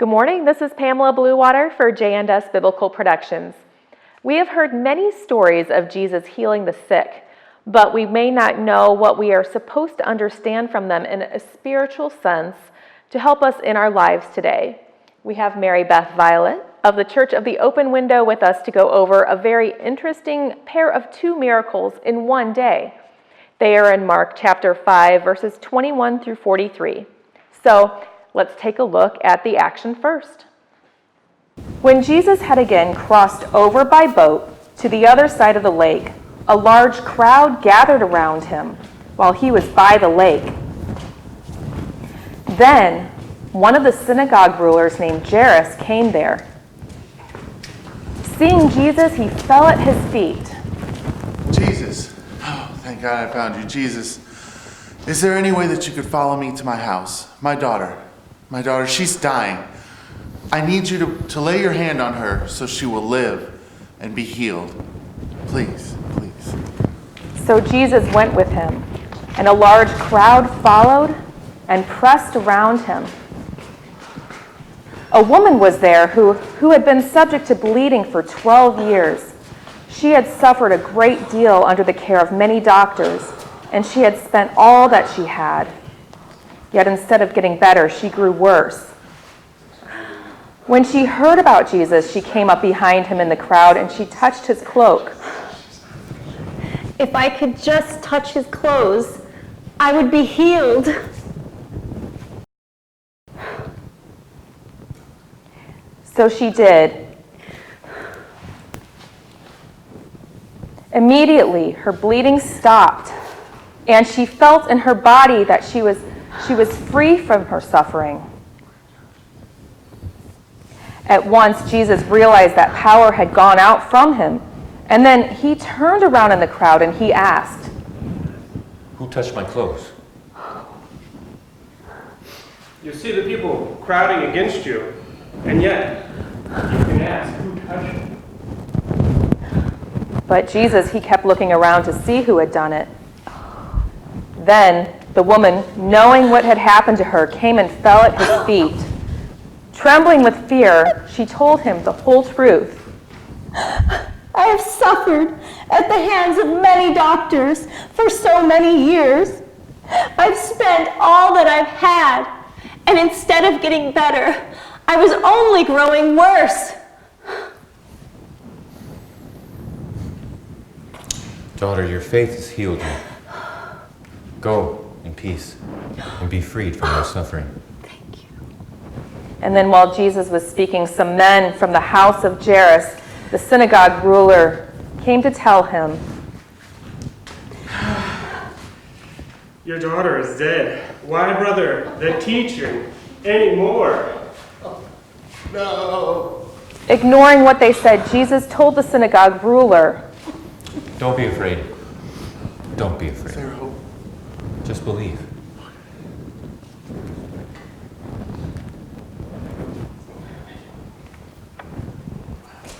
Good morning, this is Pamela Bluewater for J&S Biblical Productions. We have heard many stories of Jesus healing the sick, but we may not know what we are supposed to understand from them in a spiritual sense to help us in our lives today. We have Mary Beth Violet of the Church of the Open Window with us to go over a very interesting pair of two miracles in one day. They are in Mark chapter 5, verses 21 through 43. So let's take a look at the action first. When Jesus had again crossed over by boat to the other side of the lake, a large crowd gathered around him while he was by the lake. Then one of the synagogue rulers named Jairus came there. Seeing Jesus, he fell at his feet. Jesus, oh, thank God I found you. Jesus, is there any way that you could follow me to my house? My daughter, she's dying. I need you to lay your hand on her so she will live and be healed. Please, please. So Jesus went with him, and a large crowd followed and pressed around him. A woman was there who had been subject to bleeding for 12 years. She had suffered a great deal under the care of many doctors, and she had spent all that she had. Yet instead of getting better, she grew worse. When she heard about Jesus, she came up behind him in the crowd and she touched his cloak. If I could just touch his clothes, I would be healed. So she did. Immediately, her bleeding stopped, and she felt in her body that she was free from her suffering. At once, Jesus realized that power had gone out from him, and then he turned around in the crowd and he asked, "Who touched my clothes?" You see the people crowding against you, and yet you can ask, who touched me? But Jesus, he kept looking around to see who had done it. Then the woman, knowing what had happened to her, came and fell at his feet. Trembling with fear, she told him the whole truth. I have suffered at the hands of many doctors for so many years. I've spent all that I've had, and instead of getting better, I was only growing worse. Daughter, your faith has healed you. Go in peace and be freed from your suffering. Thank you. And then while Jesus was speaking, some men from the house of Jairus, the synagogue ruler, came to tell him, Your daughter is dead. Why, brother, the teacher anymore? No. Ignoring what they said, Jesus told the synagogue ruler, Don't be afraid. Don't be Is there afraid. hope? Just believe.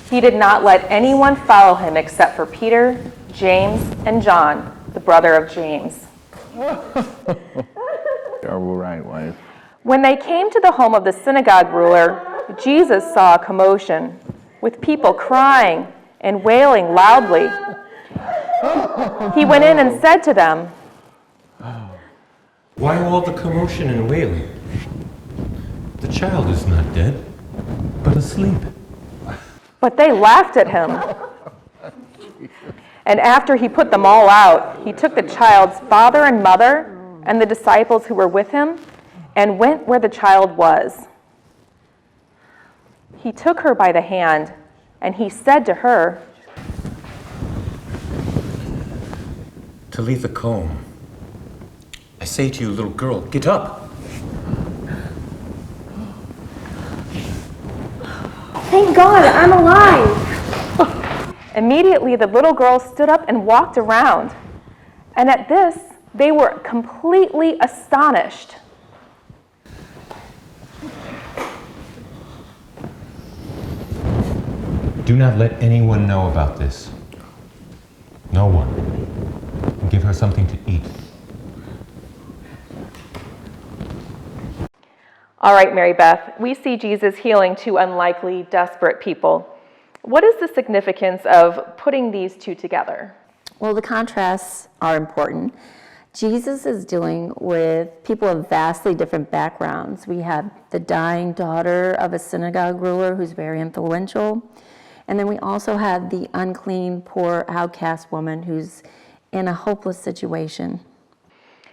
he did not let anyone follow him except for Peter, James, and John, the brother of James. Terrible right, wife. When they came to the home of the synagogue ruler, Jesus saw a commotion, with people crying and wailing loudly. He went in and said to them, Why all the commotion and wailing? The child is not dead, but asleep. but they laughed at him. And after he put them all out, he took the child's father and mother and the disciples who were with him and went where the child was. He took her by the hand, and he said to her, Talitha Koum, I say to you, little girl, get up. Thank God, I'm alive. Immediately the little girl stood up and walked around. And at this, they were completely astonished. Do not let anyone know about this. No one. And give her something to eat. All right, Mary Beth, we see Jesus healing two unlikely, desperate people. What is the significance of putting these two together? Well, the contrasts are important. Jesus is dealing with people of vastly different backgrounds. We have the dying daughter of a synagogue ruler who's very influential. And then we also have the unclean, poor, outcast woman who's in a hopeless situation.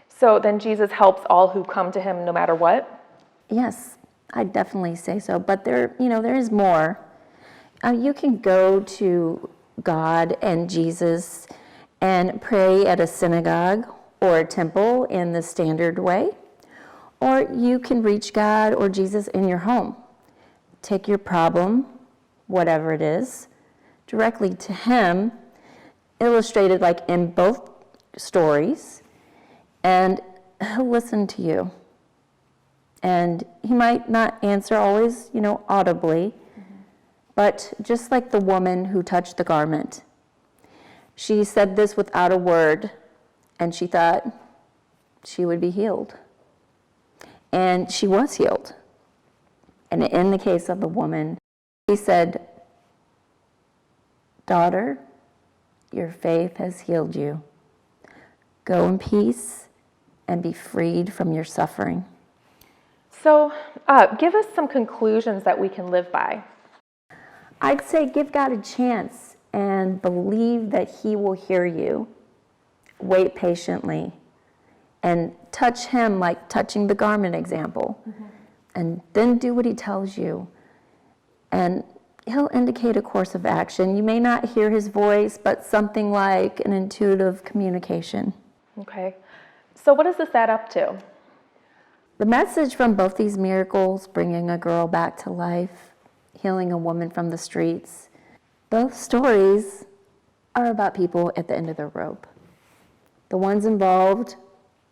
So then Jesus helps all who come to him no matter what? Yes, I'd definitely say so. But there is more. You can go to God and Jesus and pray at a synagogue or a temple in the standard way, or you can reach God or Jesus in your home. Take your problem, whatever it is, directly to him, illustrated like in both stories, and he'll listen to you. And he might not answer always, audibly, but just like the woman who touched the garment. She said this without a word, and she thought she would be healed. And she was healed. And in the case of the woman, he said, "Daughter, your faith has healed you. Go in peace and be freed from your suffering." So give us some conclusions that we can live by. I'd say give God a chance and believe that he will hear you. Wait patiently and touch him like touching the garment example. And then do what he tells you. And he'll indicate a course of action. You may not hear his voice, but something like an intuitive communication. Okay. So what does this add up to? The message from both these miracles, bringing a girl back to life, healing a woman from the streets, both stories are about people at the end of their rope. The ones involved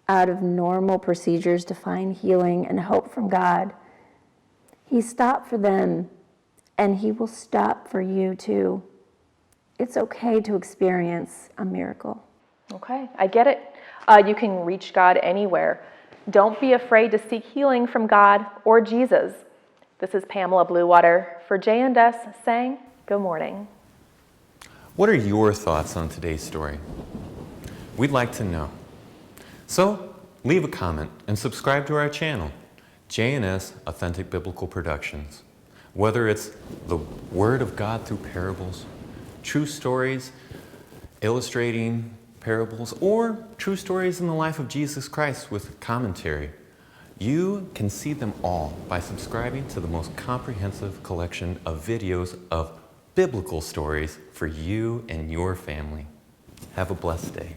out of normal procedures to find healing and hope from God. He stopped for them, and he will stop for you too. It's okay to experience a miracle. Okay, I get it. You can reach God anywhere. Don't be afraid to seek healing from God or Jesus. This is Pamela Bluewater for J&S saying good morning. What are your thoughts on today's story? We'd like to know. So, leave a comment and subscribe to our channel, J&S Authentic Biblical Productions. Whether it's the Word of God through parables, true stories illustrating parables, or true stories in the life of Jesus Christ with commentary, you can see them all by subscribing to the most comprehensive collection of videos of biblical stories for you and your family. Have a blessed day.